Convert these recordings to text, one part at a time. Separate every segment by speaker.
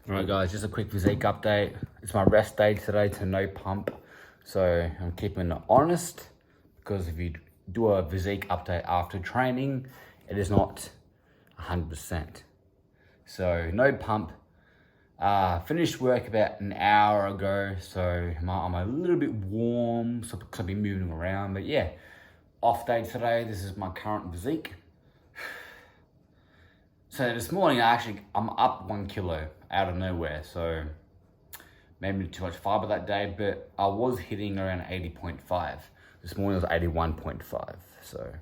Speaker 1: Alright guys, just a quick physique update. It's my rest day today to no pump. So I'm keeping it honest because if you do a physique update after training, it is not 100%. So no pump. Finished work about an hour ago, so I'm a little bit warm, so I'll be moving around. But yeah, off day today. This is my current physique. So this morning, I'm up 1 kilo out of nowhere. So maybe too much fiber that day, but I was hitting around 80.5. This morning was 81.5, so.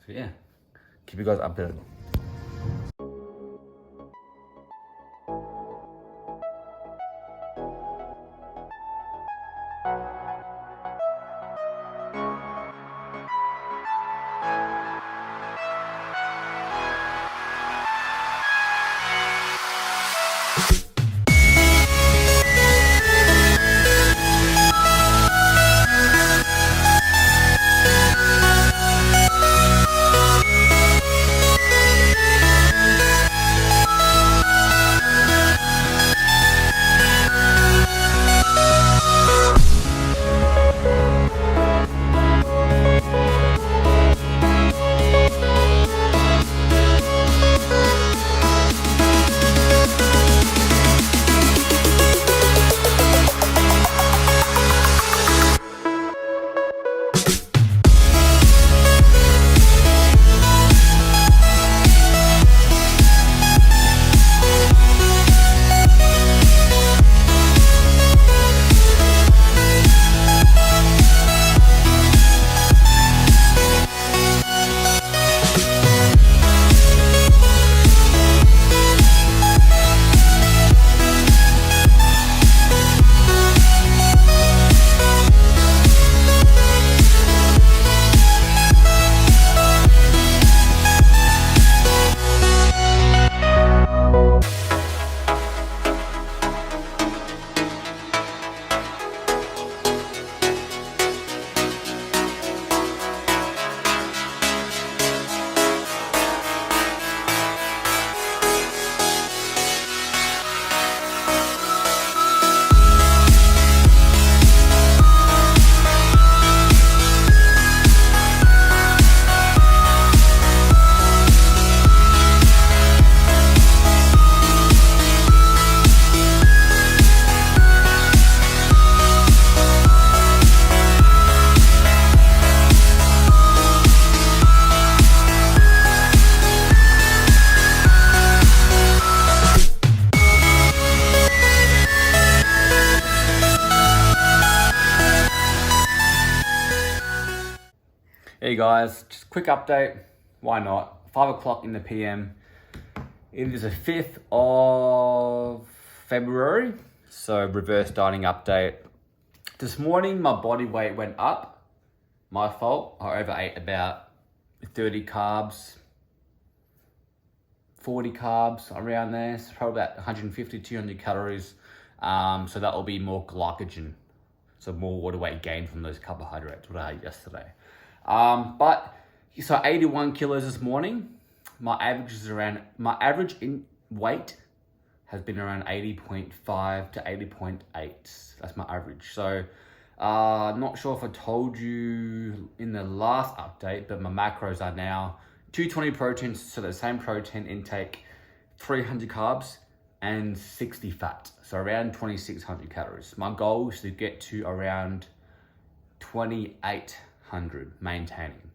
Speaker 1: So yeah, keep you guys updated. Hey guys, just a quick update. Why not? 5 o'clock in the PM. It is the 5th of February. So reverse dieting update. This morning, my body weight went up. My fault. I overate about 30 carbs, 40 carbs, around there. So probably about 150, 200 calories. So that will be more glycogen. So more water weight gain from those carbohydrates, what I ate yesterday. So 81 kilos this morning. My average in weight has been around 80.5 to 80.8. That's my average. So, not sure if I told you in the last update, but my macros are now 220 proteins, so the same protein intake, 300 carbs and 60 fat. So around 2,600 calories. My goal is to get to around 2,800 maintaining.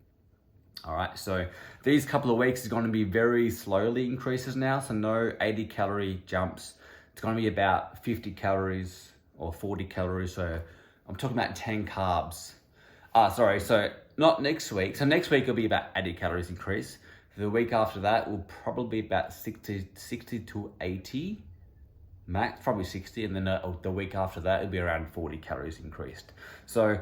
Speaker 1: All right, so these couple of weeks is going to be very slowly increases now. So no 80 calorie jumps. It's going to be about 50 calories or 40 calories. So I'm talking about 10 carbs. So not next week. So next week will be about 80 calories increase. The week after that will probably be about 60 to 80 max, probably 60. And then the week after that, it'll be around 40 calories increased. So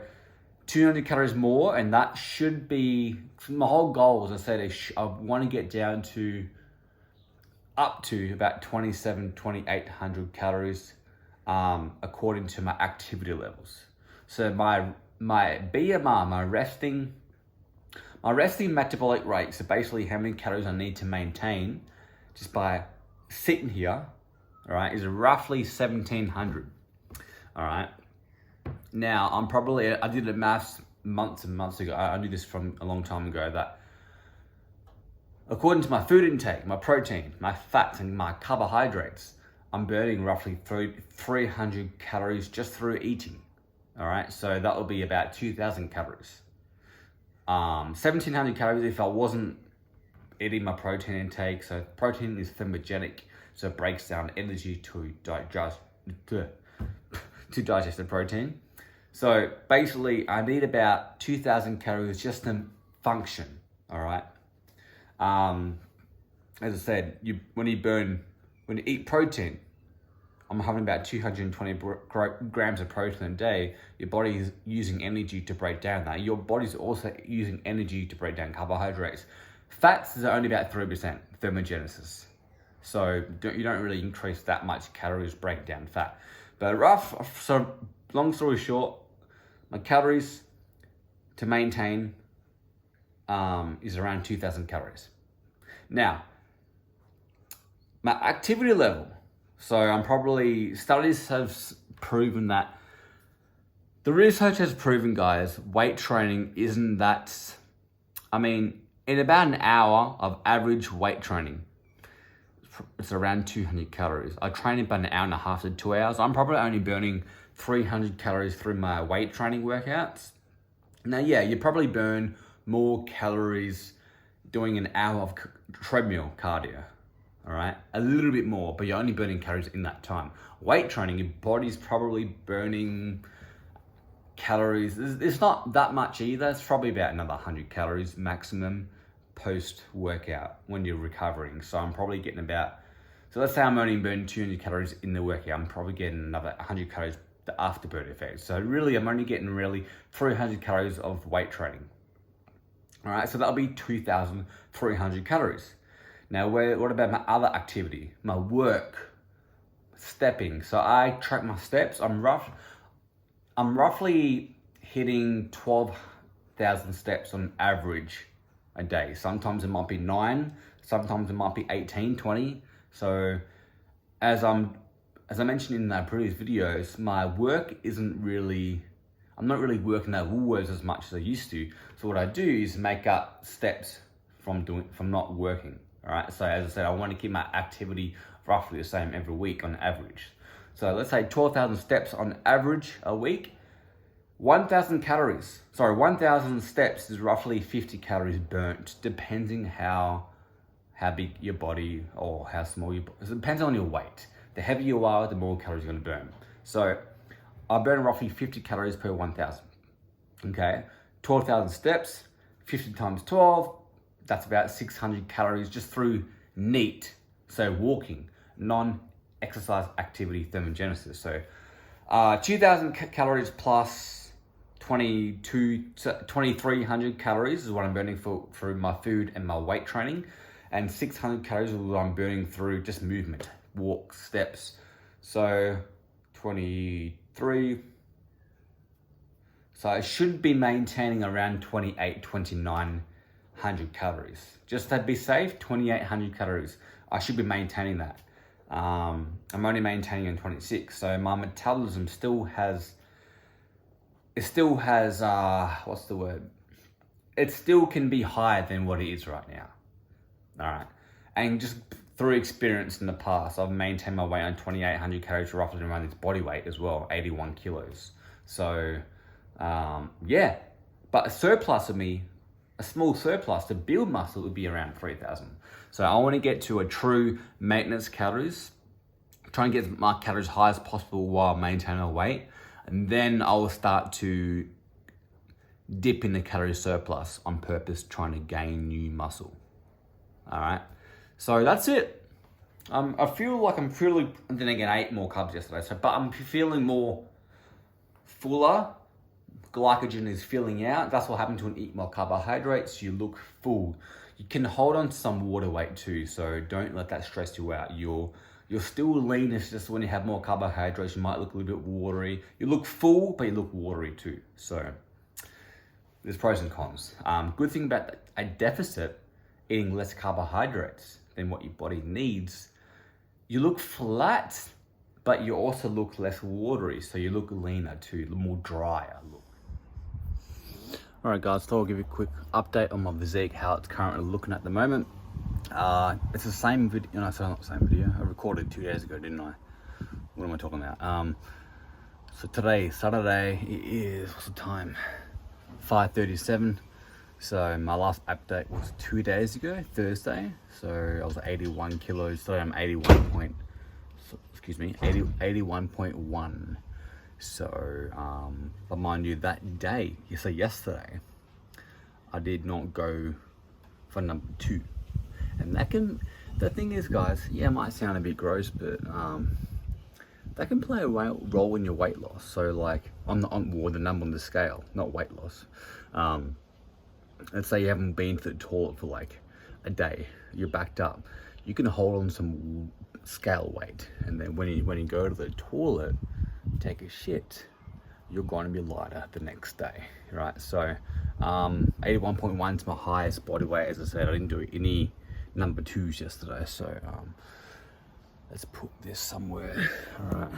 Speaker 1: 200 calories more, and that should be my whole goal. As I said, I want to get down to up to about 2,800 calories, according to my activity levels. So my BMR, my resting metabolic rate, so basically how many calories I need to maintain just by sitting here, all right, is roughly 1,700. All right. Now, I did the maths months and months ago. I knew this from a long time ago that according to my food intake, my protein, my fats, and my carbohydrates, I'm burning roughly 300 calories just through eating. All right, so that will be about 2,000 calories. 1,700 calories if I wasn't eating my protein intake. So protein is thermogenic, so it breaks down energy to digest the protein. So basically, I need about 2,000 calories just to function. All right. As I said, when you eat protein, I'm having about 220 grams of protein a day. Your body is using energy to break down that. Your body's also using energy to break down carbohydrates. Fats is only about 3% thermogenesis. So you don't really increase that much calories break down fat. But long story short, my calories to maintain is around 2,000 calories. Now, my activity level. So studies have proven that, the research has proven, guys, weight training isn't that, in about an hour of average weight training, it's around 200 calories. I train about an hour and a half to 2 hours. I'm probably only burning 300 calories through my weight training workouts. Now, yeah, you probably burn more calories doing an hour of treadmill cardio, all right? A little bit more, but you're only burning calories in that time. Weight training, your body's probably burning calories. It's not that much either. It's probably about another 100 calories maximum post-workout when you're recovering. So I'm probably getting so let's say I'm only burning 200 calories in the workout. I'm probably getting another 100 calories the afterburn effect. So really, I'm only getting 300 calories of weight training. All right, so that'll be 2,300 calories. Now, what about my other activity? My work, stepping. So I track my steps. I'm roughly hitting 12,000 steps on average a day. Sometimes it might be 9, sometimes it might be 18, 20. So as I mentioned in the previous videos, my work I'm not really working at Woolworths as much as I used to. So what I do is make up steps from not working. All right. So as I said, I want to keep my activity roughly the same every week on average. So let's say 12,000 steps on average a week. 1,000 steps is roughly 50 calories burnt, depending how big your body or how small it depends on your weight. The heavier you are, the more calories you're going to burn. So I burn roughly 50 calories per 1,000. Okay, 12,000 steps, 50 times 12, that's about 600 calories just through NEAT. So walking, non-exercise activity thermogenesis. So 2,000 calories plus 2,300 calories is what I'm burning through my food and my weight training. And 600 calories is what I'm burning through just movement, walk, steps. So 23. So I should be maintaining around 2,900 calories. Just to be safe, 2,800 calories. I should be maintaining that. I'm only maintaining on 26. So my metabolism still has, what's the word? It still can be higher than what it is right now. All right. And just through experience in the past, I've maintained my weight on 2,800 calories roughly around its body weight as well, 81 kilos. So, yeah. But a surplus of me a small surplus to build muscle would be around 3,000. So I want to get to a true maintenance calories, try and get my calories high as possible while maintaining a weight. And then I will start to dip in the calorie surplus on purpose, trying to gain new muscle. All right. So that's it. I feel like I'm feeling, and then again, I ate more carbs yesterday. But I'm feeling more fuller. Glycogen is filling out. That's what happened to when you eat more carbohydrates. You look full. You can hold on to some water weight too, so don't let that stress you out. You're still lean. It's just when you have more carbohydrates, you might look a little bit watery. You look full, but you look watery too. So there's pros and cons. Good thing about a deficit, eating less carbohydrates than what your body needs, you look flat, but you also look less watery. So you look leaner too, more drier look. All right, guys, so I'll give you a quick update on my physique, how it's currently looking at the moment. It's the same video, no, sorry, not the same video. I recorded 2 days ago, didn't I? What am I talking about? So today, Saturday, it is, what's the time? 5:37. So my last update was 2 days ago, Thursday. So I was at 81 kilos. Today I'm 81.1. So, but mind you, that day, yesterday, I did not go for number 2. And the thing is, guys, yeah, it might sound a bit gross, but that can play a role in your weight loss. So like, the number on the scale, not weight loss. Let's say you haven't been to the toilet for like a day, you're backed up. You can hold on some scale weight, and then when you go to the toilet, take a shit, you're going to be lighter the next day, right? So 81.1 is my highest body weight. As I said, I didn't do any number 2s yesterday, so let's put this somewhere. All right.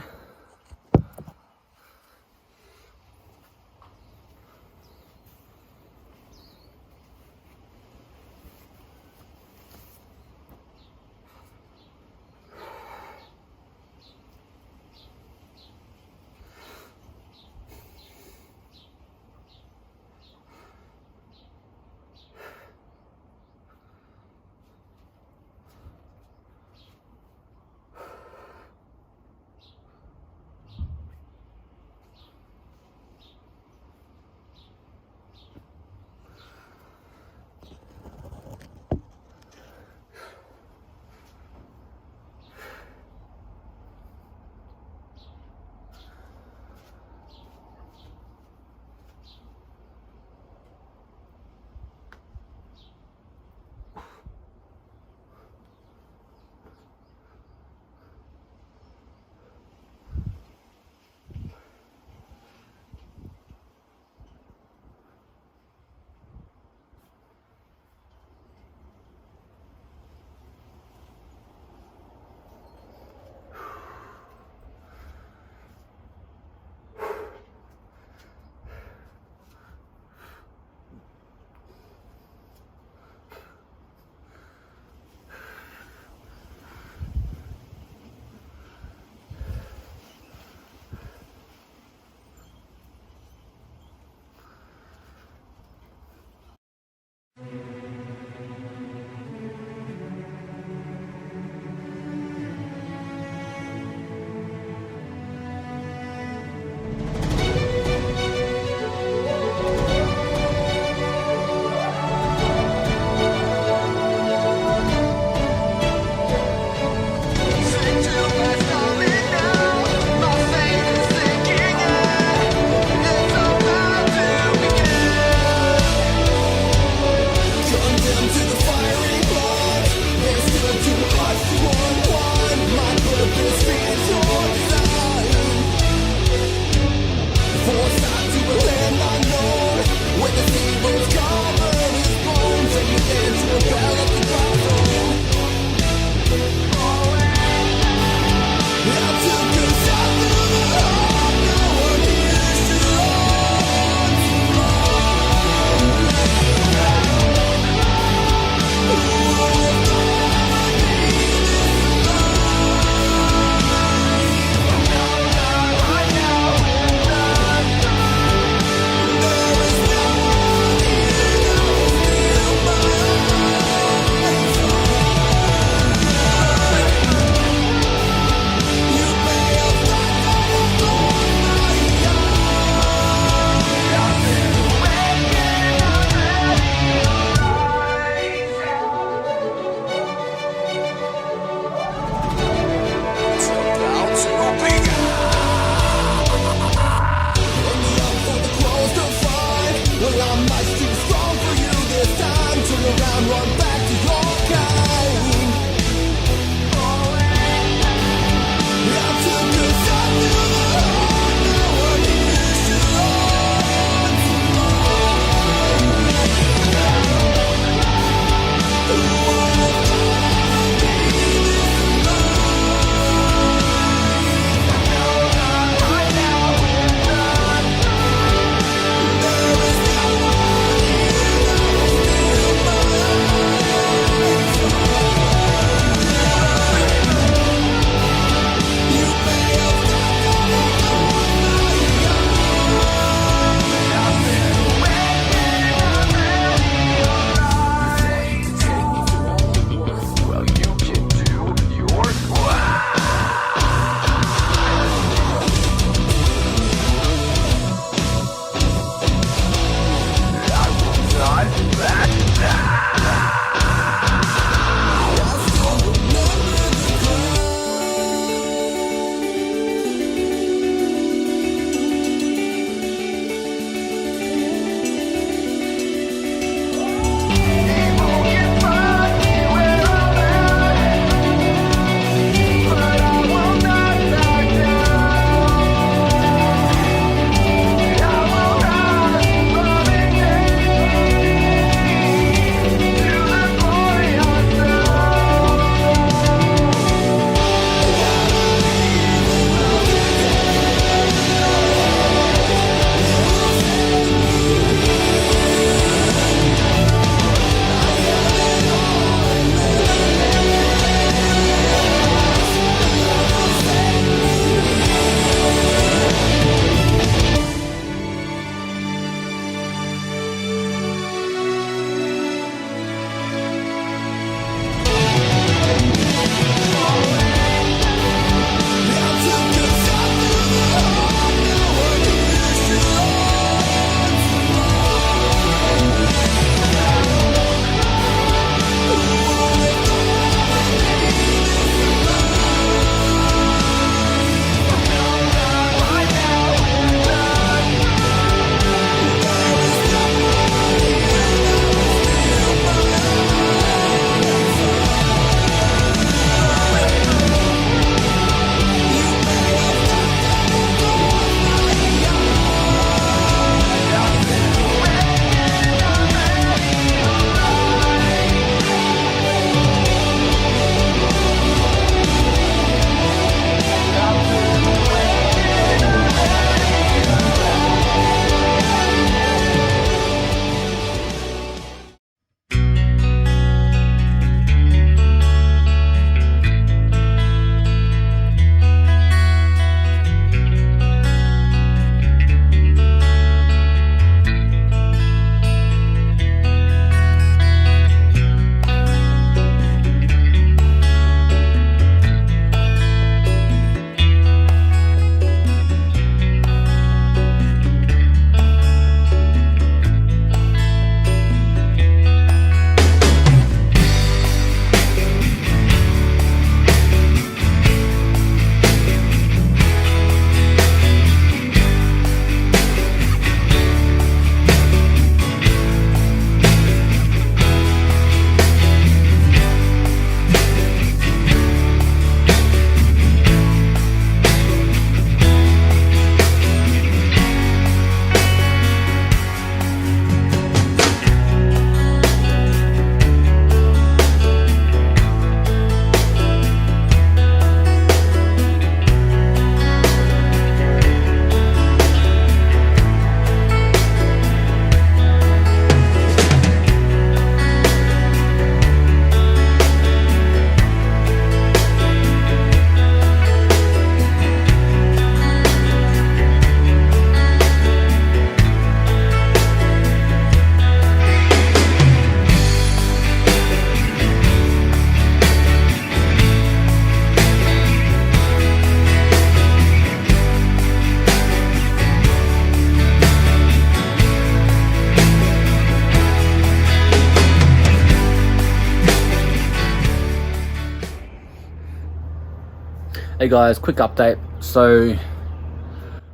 Speaker 1: Hey guys, quick update. So,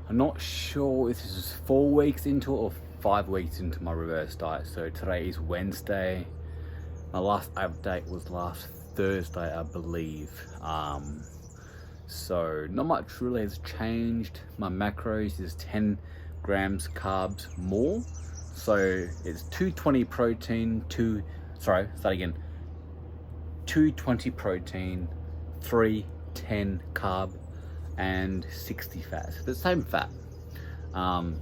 Speaker 1: I'm not sure if this is 4 weeks into or 5 weeks into my reverse diet. So today is Wednesday. My last update was last Thursday, I believe. So not much really has changed. My macros is 10 grams carbs more. So it's 220 protein, 220 protein, 310 carb, and 60 fat. So the same fat. I'm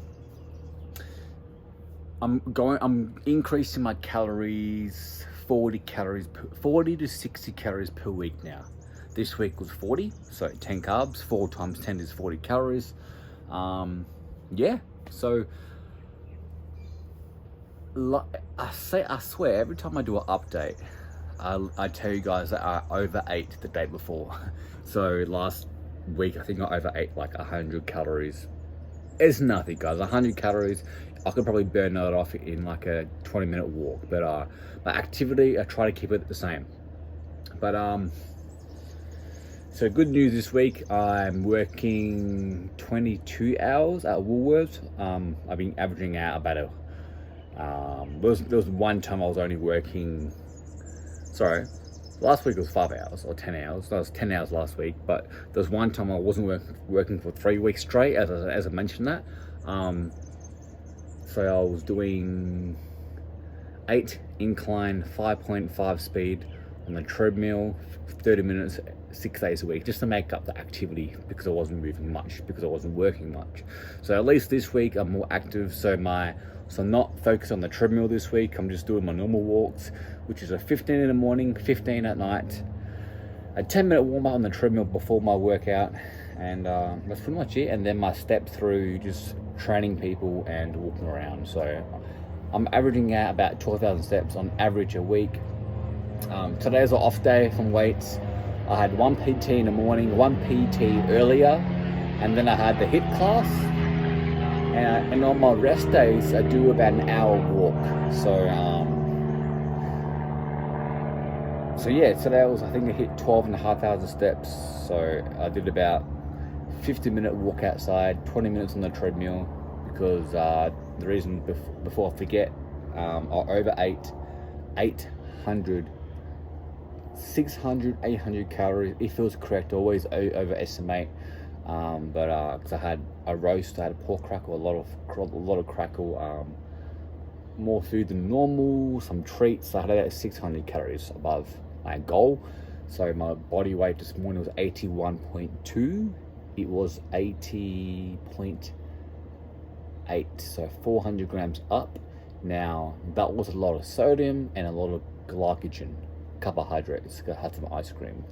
Speaker 1: increasing my calories, 40 to 60 calories per week now. This week was 40, so 10 carbs, 4 times 10 is 40 calories. Yeah, so I swear every time I do an update, I tell you guys that I overate the day before. So last week I think I overate like 100 calories. It's nothing, guys. 100 calories, I could probably burn that off in like a 20-minute walk. But my activity, I try to keep it the same. But so good news this week. I'm working 22 hours at Woolworths. I've been averaging out about there was one time I was only working. Sorry, last week was 5 hours or 10 hours. That was 10 hours last week, but there was one time I wasn't working for 3 weeks straight, as I mentioned that. So I was doing 8 incline, 5.5 speed on the treadmill, 30 minutes, 6 days a week, just to make up the activity because I wasn't moving much, because I wasn't working much. So at least this week I'm more active. So I'm not focused on the treadmill this week. I'm just doing my normal walks, which is a 15 in the morning, 15 at night, a 10-minute warm up on the treadmill before my workout, and that's pretty much it. And then my step through just training people and walking around. So I'm averaging out about 12,000 steps on average a week. Today's an off day from weights. I had 1 PT in the morning, 1 PT earlier, and then I had the HIIT class. And on my rest days, I do about an hour walk. So yeah, today I think I hit 12,500 steps. So I did about 50-minute walk outside, 20 minutes on the treadmill, because the reason before I forget, I overate 600, 800 calories. If it was correct, I always overestimate. But because I had a roast, I had a pork crackle, a lot of crackle, more food than normal, some treats. I had about 600 calories above my goal. So my body weight this morning was 81.2. It was 80.8, so 400 grams up. Now that was a lot of sodium and a lot of glycogen, carbohydrates. I had some ice cream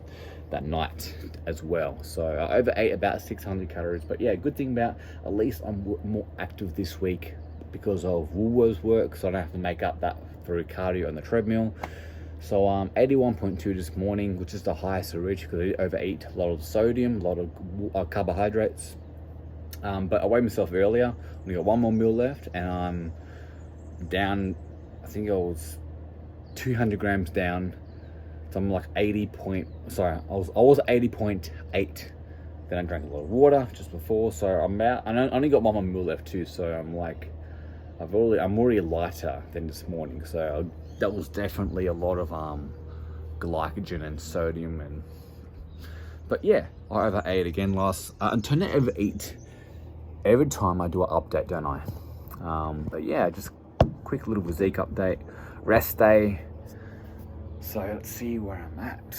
Speaker 1: that night as well. So I overate about 600 calories. But yeah, good thing about, at least I'm more active this week because of Woolworths work, so I don't have to make up that through cardio on the treadmill. So 81.2 this morning, which is the highest I reached because I overate a lot of sodium, a lot of carbohydrates. But I weighed myself earlier. We got one more meal left, and I'm down. I think I was 200 grams down. So I'm like I was 80.8. Then I drank a lot of water just before, so I only got one more meal left too. So I'm like, I'm already lighter than this morning. So that was definitely a lot of glycogen and sodium, but yeah, I overate again and turn to overeat every time I do an update, don't I? But yeah, just quick little physique update, rest day. So let's see where I'm at.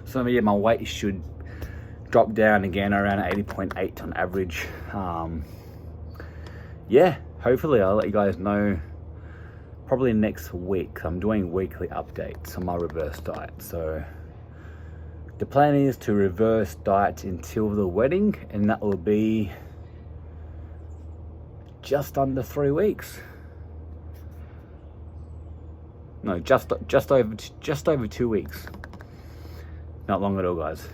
Speaker 1: So yeah, my weight should drop down again around 80.8 on average. Yeah, hopefully I'll let you guys know probably next week. I'm doing weekly updates on my reverse diet. So the plan is to reverse diet until the wedding, and that will be just under 3 weeks. No, just over 2 weeks. Not long at all, guys.